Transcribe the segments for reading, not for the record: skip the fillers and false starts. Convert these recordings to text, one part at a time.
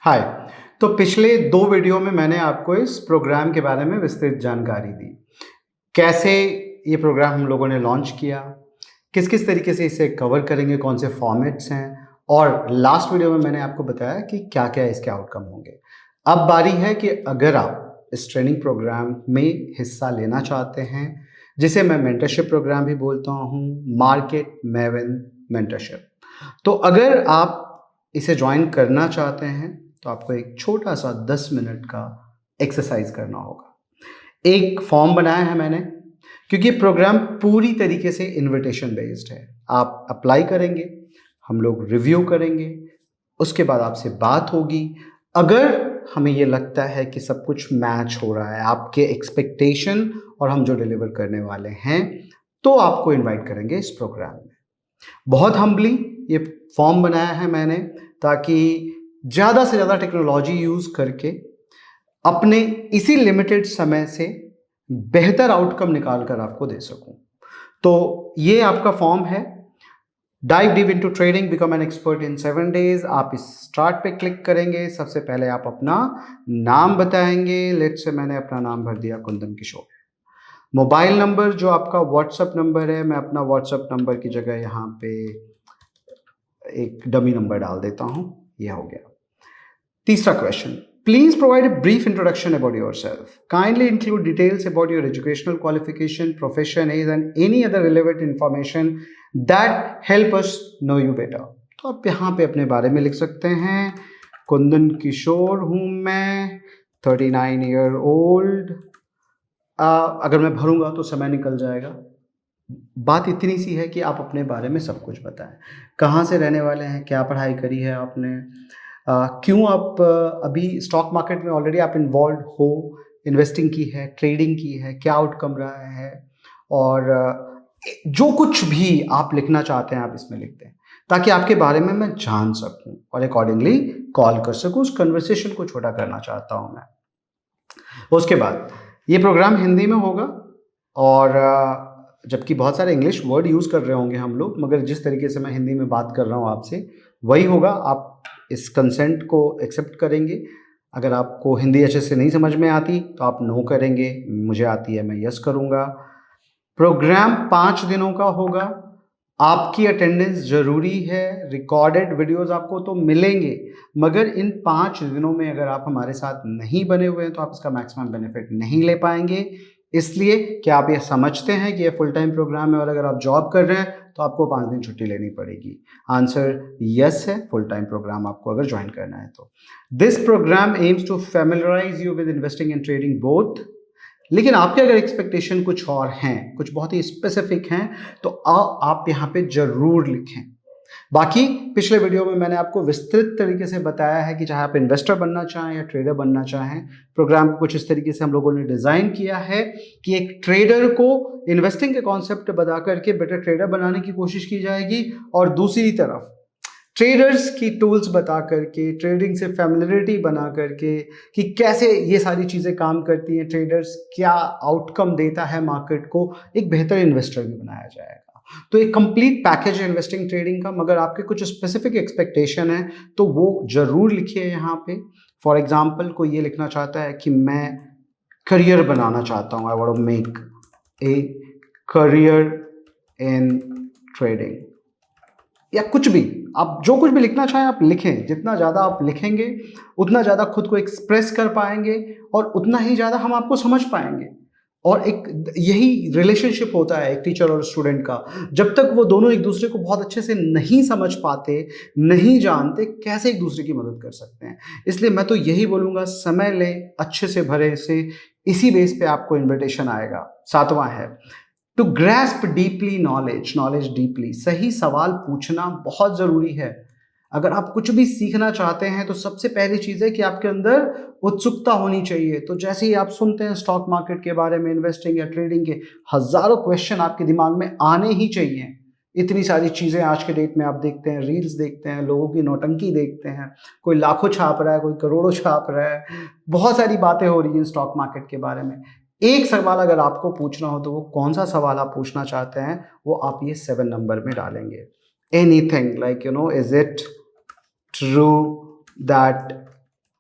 हाय। तो पिछले 2 वीडियो में मैंने आपको इस प्रोग्राम के बारे में विस्तृत जानकारी दी। कैसे ये प्रोग्राम हम लोगों ने लॉन्च किया, किस-किस तरीके से इसे कवर करेंगे, कौन से फॉर्मेट्स हैं और लास्ट वीडियो में मैंने आपको बताया कि क्या-क्या इसके आउटकम होंगे। अब बारी है कि अगर आप इस ट्रेनिंग प्रोग्राम में हिस्सा लेना चाहते हैं, जिसे मैं मेंटरशिप प्रोग्राम भी बोलता हूँ, मार्केट मेवन मेंटरशिप। तो अगर आप इसे जॉइन करना चाहते हैं, तो आपको एक छोटा-सा 10 मिनट का एक्सरसाइज़ करना होगा। एक फॉर्म बनाया है मैंने, क्योंकि ये प्रोग्राम पूरी तरीके से इन्विटेशन बेस्ड है। आप अप्लाई करेंगे, हम लोग रिव्यू करेंगे, उसके बाद आपसे बात होगी। अगर हमें ये लगता है कि सब कुछ मैच हो रहा है, आपके एक्सपेक्टेशन और हम जो डिलीवर करने वाले हैं, तो आपको इनवाइट करेंगे इस प्रोग्राम में। बहुत हम्बली ये फॉर्म बनाया है मैंने, ताकि ज़्यादा से ज़्यादा टेक्नोलॉजी यूज़ करके अपने इसी लिमिटेड समय से बेहतर आउटकम निकाल कर आपको दे सकूं। तो ये आपका फॉर्म है। Dive deep into trading, become an expert in 7 days. आप इस स्टार्ट पे क्लिक करेंगे। सबसे पहले आप अपना नाम बताएंगे। लेट्स से मैंने अपना नाम भर दिया कुंदन किशोर। मोबाइल नंबर जो आपका व्हाट्सएप नंबर है, मैं अपना व्हाट्सएप नंबर की जगह यहाँ पे एक डमी नंबर डाल देता हूँ। ये हो गया। तीसरा question, please provide a brief introduction about yourself. Kindly include details about your educational qualification, profession, age and any other relevant information that help us know you better. तो आप यहाँ पे अपने बारे में लिख सकते हैं। कुंदन किशोर हूँ मैं, 39 ईयर ओल्ड। अगर मैं भरूंगा तो समय निकल जाएगा। बात इतनी सी है कि आप अपने बारे में सब कुछ बताएं। कहाँ से रहने वाले हैं, क्या पढ़ाई करी है आपने, क्यों आप अभी स्टॉक मार्केट में ऑलरेडी आप इन्वॉल्व हो, इन्वेस्टिंग की है, ट्रेडिंग की है, क्या आउटकम रहा है, और जो कुछ भी आप लिखना चाहते हैं आप इसमें लिख दें, ताकि आपके बारे में मैं जान सकूं और अकॉर्डिंगली कॉल कर सकूं। उस कन्वर्सेशन को छोटा करना चाहता हूं मैं। उसके बाद ये प्रोग्राम हिंदी में होगा, और जबकि बहुत सारे इंग्लिश वर्ड यूज़ कर रहे होंगे हम लोग, मगर जिस तरीके से मैं हिंदी में बात कर रहा हूँ आपसे, वही होगा। आप इस कंसेंट को एक्सेप्ट करेंगे। अगर आपको हिंदी अच्छे से नहीं समझ में आती तो आप नो करेंगे, मुझे आती है मैं यस करूँगा। प्रोग्राम 5 दिनों का होगा। आपकी अटेंडेंस ज़रूरी है। रिकॉर्डेड वीडियोज़ आपको तो मिलेंगे, मगर इन 5 दिनों में अगर आप हमारे साथ नहीं बने हुए हैं तो आप इसका मैक्सिमम बेनिफिट नहीं ले पाएंगे। इसलिए कि आप ये समझते हैं कि ये फुल टाइम प्रोग्राम है और अगर आप जॉब कर रहे हैं तो आपको 5 दिन छुट्टी लेनी पड़ेगी। आंसर यस है, फुल टाइम प्रोग्राम आपको अगर ज्वाइन करना है तो। This programme aims to familiarise you with investing and trading both. लेकिन आपके अगर एक्सपेक्टेशन कुछ और हैं, कुछ बहुत ही स्पेसिफिक हैं, तो आप यहाँ पे ज़रूर लिखें। बाकी पिछले वीडियो में मैंने आपको विस्तृत तरीके से बताया है कि चाहे आप इन्वेस्टर बनना चाहें या ट्रेडर बनना चाहें, प्रोग्राम को कुछ इस तरीके से हम लोगों ने डिज़ाइन किया है कि एक ट्रेडर को इन्वेस्टिंग के कॉन्सेप्ट बता करके बेटर ट्रेडर बनाने की कोशिश की जाएगी, और दूसरी तरफ ट्रेडर्स की टूल्स बता करके, ट्रेडिंग से फैमिलियरिटी बना करके कि कैसे ये सारी चीज़ें काम करती हैं, ट्रेडर्स क्या आउटकम देता है मार्केट को, एक बेहतर इन्वेस्टर भी बनाया जाएगा। तो एक कंप्लीट पैकेज है इन्वेस्टिंग ट्रेडिंग का। मगर आपके कुछ स्पेसिफिक एक्सपेक्टेशन है तो वो ज़रूर लिखिए यहाँ पे। फॉर एग्जाम्पल, कोई ये लिखना चाहता है कि मैं करियर बनाना चाहता हूँ, I want to make a career in trading, या कुछ भी, आप जो कुछ भी लिखना चाहें आप लिखें। जितना ज़्यादा आप लिखेंगे उतना ज़्यादा खुद को एक्सप्रेस कर पाएंगे और उतना ही ज़्यादा हम आपको समझ पाएंगे। और एक यही रिलेशनशिप होता है एक टीचर और स्टूडेंट का। जब तक वो दोनों एक दूसरे को बहुत अच्छे से नहीं समझ पाते, नहीं जानते, कैसे एक दूसरे की मदद कर सकते हैं। इसलिए मैं तो यही बोलूँगा, समय लें अच्छे से भरे से, इसी बेस पे आपको इन्विटेशन आएगा। 7वां है to grasp deeply knowledge, knowledge deeply. सही सवाल पूछना बहुत ज़रूरी है। अगर आप कुछ भी सीखना चाहते हैं तो सबसे पहली चीज़ है कि आपके अंदर उत्सुकता होनी चाहिए। तो जैसे ही आप सुनते हैं स्टॉक मार्केट के बारे में, इन्वेस्टिंग या ट्रेडिंग के, हज़ारों क्वेश्चन आपके दिमाग में आने ही चाहिए। इतनी सारी चीज़ें आज के डेट में आप देखते हैं, रील्स देखते हैं, लोगों की नौटंकी देखते हैं, कोई लाखों छाप रहा है, कोई करोड़ों छाप रहा है, बहुत सारी बातें हो रही हैं स्टॉक मार्केट के बारे में। एक सवाल अगर आपको पूछना हो तो वो कौन सा सवाल आप पूछना चाहते हैं, वो आप ये 7 नंबर में डालेंगे। Anything like is it true that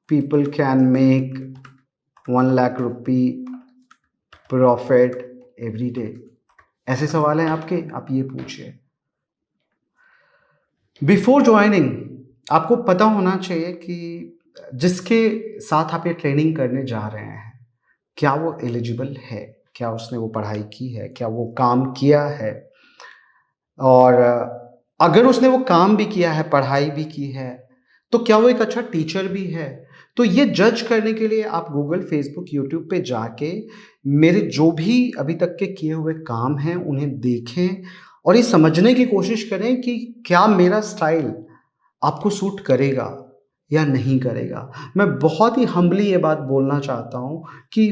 people can make 1 lakh rupee profit every day? ऐसे सवाल हैं आपके, आप ये पूछिए। बिफोर ज्वाइनिंग आपको पता होना चाहिए कि जिसके साथ आप ये ट्रेनिंग करने जा रहे हैं, क्या वो एलिजिबल है, क्या उसने वो पढ़ाई की है, क्या वो काम किया है, और अगर उसने वो काम भी किया है, पढ़ाई भी की है, तो क्या वो एक अच्छा टीचर भी है? तो ये जज करने के लिए आप गूगल, फेसबुक, यूट्यूब पे जाके मेरे जो भी अभी तक के किए हुए काम हैं उन्हें देखें और ये समझने की कोशिश करें कि क्या मेरा स्टाइल आपको सूट करेगा या नहीं करेगा। मैं बहुत ही हम्बली ये बात बोलना चाहता हूँ कि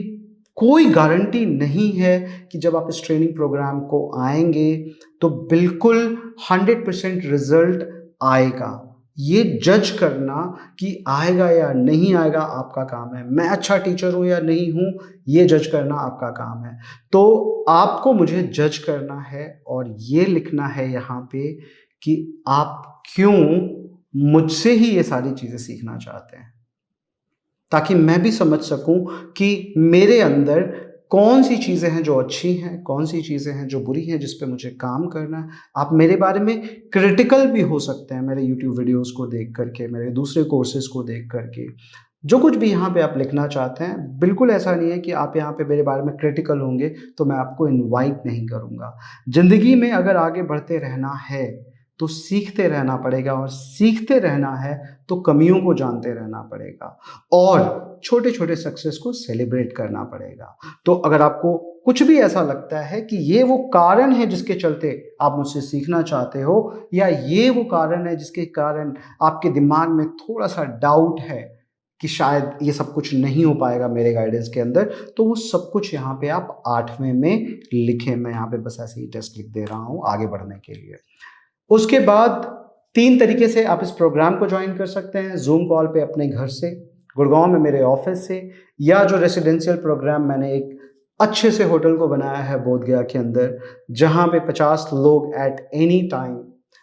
कोई गारंटी नहीं है कि जब आप इस ट्रेनिंग प्रोग्राम को आएँगे तो बिल्कुल 100% रिज़ल्ट आएगा। ये जज करना कि आएगा या नहीं आएगा आपका काम है। मैं अच्छा टीचर हूँ या नहीं हूँ, ये जज करना आपका काम है। तो आपको मुझे जज करना है और ये लिखना है यहाँ पे कि आप क्यों मुझसे ही ये सारी चीज़ें सीखना चाहते हैं, ताकि मैं भी समझ सकूं कि मेरे अंदर कौन सी चीज़ें हैं जो अच्छी हैं, कौन सी चीज़ें हैं जो बुरी हैं, जिस पे मुझे काम करना है। आप मेरे बारे में क्रिटिकल भी हो सकते हैं मेरे यूट्यूब वीडियोस को देख करके, मेरे दूसरे कोर्सेज़ को देख करके। जो कुछ भी यहाँ पे आप लिखना चाहते हैं, बिल्कुल ऐसा नहीं है कि आप यहाँ पे मेरे बारे में क्रिटिकल होंगे तो मैं आपको इनवाइट नहीं करूँगा। ज़िंदगी में अगर आगे बढ़ते रहना है, तो सीखते रहना पड़ेगा और सीखते रहना है तो कमियों को जानते रहना पड़ेगा और छोटे-छोटे सक्सेस को सेलिब्रेट करना पड़ेगा। तो अगर आपको कुछ भी ऐसा लगता है कि ये वो कारण है जिसके चलते आप मुझसे सीखना चाहते हो, या ये वो कारण है जिसके कारण आपके दिमाग में थोड़ा-सा डाउट है कि शायद ये सब कुछ नहीं हो पाएगा मेरे गाइडेंस के अंदर, तो वो सब कुछ यहाँ पे आप 8वें में लिखें। मैं यहाँ पे बस ऐसे ही टेस्ट लिख दे रहा हूँ आगे बढ़ने के लिए। उसके बाद 3 तरीके से आप इस प्रोग्राम को जॉइन कर सकते हैं। ज़ूम कॉल पे अपने घर से, गुड़गाँव में मेरे ऑफ़िस से, या जो रेसिडेंशियल प्रोग्राम मैंने एक अच्छे से होटल को बनाया है बोधगया के अंदर, जहाँ पे 50 लोग एट एनी टाइम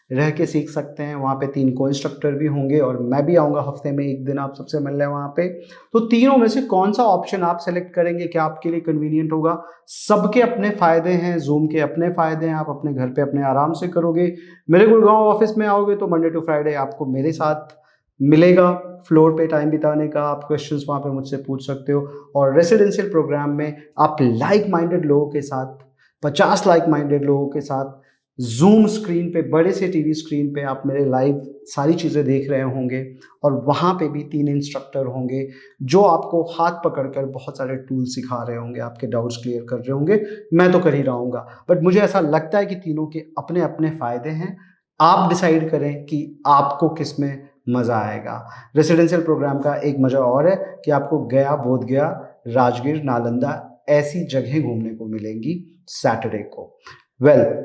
रह के सीख सकते हैं। वहाँ पे 3 को-इंस्ट्रक्टर भी होंगे और मैं भी आऊँगा हफ़्ते में 1 दिन आप सबसे मिलने वहाँ पे। तो तीनों में से कौन-सा ऑप्शन आप सेलेक्ट करेंगे, क्या आपके लिए कन्वीनिएंट होगा? सबके अपने फ़ायदे हैं, ज़ूम के अपने फ़ायदे हैं, आप अपने घर पे अपने आराम से करोगे। मेरे गुड़गाँव ऑफ़िस में आओगे तो मंडे टू फ्राइडे आपको मेरे साथ मिलेगा, फ्लोर पे टाइम बिताने का। आप क्वेश्चंस वहाँ पे मुझसे पूछ सकते हो और रेसिडेंशियल प्रोग्राम में आप लाइक माइंडेड लोगों के साथ, 50 लाइक माइंडेड लोगों के साथ ज़ूम स्क्रीन पे, बड़े से टीवी स्क्रीन पे आप मेरे लाइव सारी चीज़ें देख रहे होंगे और वहाँ पे भी 3 इंस्ट्रक्टर होंगे जो आपको हाथ पकड़कर बहुत सारे टूल सिखा रहे होंगे, आपके डाउट्स क्लियर कर रहे होंगे। मैं तो कर ही रहूँगा, बट मुझे ऐसा लगता है कि तीनों के अपने-अपने फ़ायदे हैं। आप डिसाइड करें कि आपको किसमें मज़ा आएगा। रेसिडेंशियल प्रोग्राम का एक मज़ा और है कि आपको गया, बोधगया, राजगीर, नालंदा ऐसी जगहें घूमने को मिलेंगी सैटरडे को।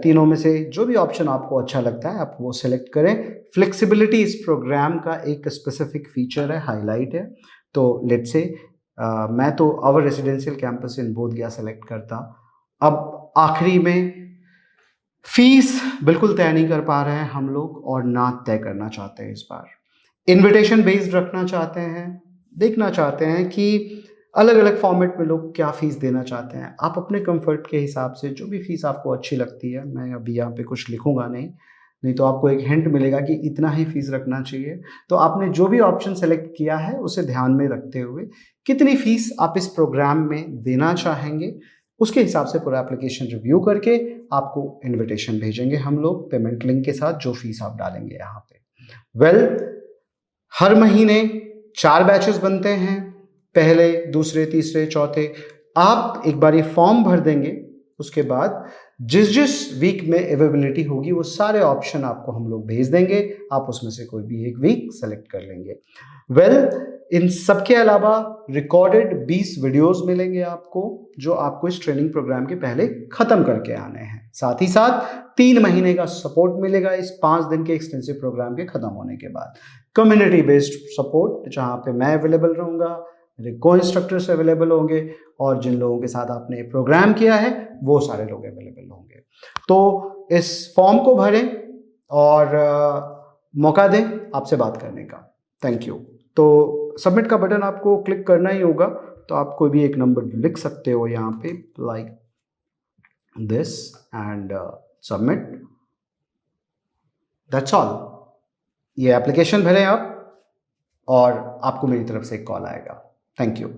तीनों में से जो भी ऑप्शन आपको अच्छा लगता है आप वो सेलेक्ट करें। फ्लेक्सिबिलिटी इस प्रोग्राम का एक स्पेसिफिक फीचर है, हाइलाइट है। तो लेट्स से मैं तो our residential campus in Bodhgaya select करता। अब आखिरी में फीस बिल्कुल तय नहीं कर पा रहे हैं हम लोग और ना तय करना चाहते हैं इस बार। इन्विटेशन बेस्ड रखना चाहते हैं, देखना चाहते हैं कि अलग-अलग फॉर्मेट में लोग क्या फ़ीस देना चाहते हैं। आप अपने कम्फ़र्ट के हिसाब से जो भी फ़ीस आपको अच्छी लगती है, मैं अभी यहाँ पे कुछ लिखूँगा नहीं, नहीं तो आपको एक हिंट मिलेगा कि इतना ही फ़ीस रखना चाहिए। तो आपने जो भी ऑप्शन सेलेक्ट किया है, उसे ध्यान में रखते हुए कितनी फ़ीस आप इस प्रोग्राम में देना चाहेंगे, उसके हिसाब से पूरा एप्लीकेशन रिव्यू करके आपको इन्विटेशन भेजेंगे हम लोग पेमेंट लिंक के साथ, जो फ़ीस आप डालेंगे यहाँ पे। हर महीने 4 बैचेस बनते हैं, पहले, दूसरे, तीसरे, चौथे। आप एक बार ये फॉर्म भर देंगे, उसके बाद जिस-जिस वीक में अवेलेबिलिटी होगी वो सारे ऑप्शन आपको हम लोग भेज देंगे, आप उसमें से कोई भी एक वीक सेलेक्ट कर लेंगे। इन सब के अलावा रिकॉर्डेड 20 वीडियोज़ मिलेंगे आपको, जो आपको इस ट्रेनिंग प्रोग्राम के पहले ख़त्म करके आने हैं। साथ ही साथ 3 महीने का सपोर्ट मिलेगा इस 5 दिन के एक्सटेंसिव प्रोग्राम के ख़त्म होने के बाद। कम्युनिटी बेस्ड सपोर्ट, जहाँ पे मैं अवेलेबल रहूँगा, मेरे को-इंस्ट्रक्टर्स अवेलेबल होंगे और जिन लोगों के साथ आपने प्रोग्राम किया है, वो सारे लोग अवेलेबल होंगे। तो इस फॉर्म को भरें और मौका दें आपसे बात करने का। Thank you. तो सबमिट का बटन आपको क्लिक करना ही होगा, तो आप कोई भी एक नंबर लिख सकते हो यहाँ पे, like this, and submit, that's all. ये एप्लीकेशन भरें आप और आपको मेरी तरफ से एक कॉल आएगा। Thank you.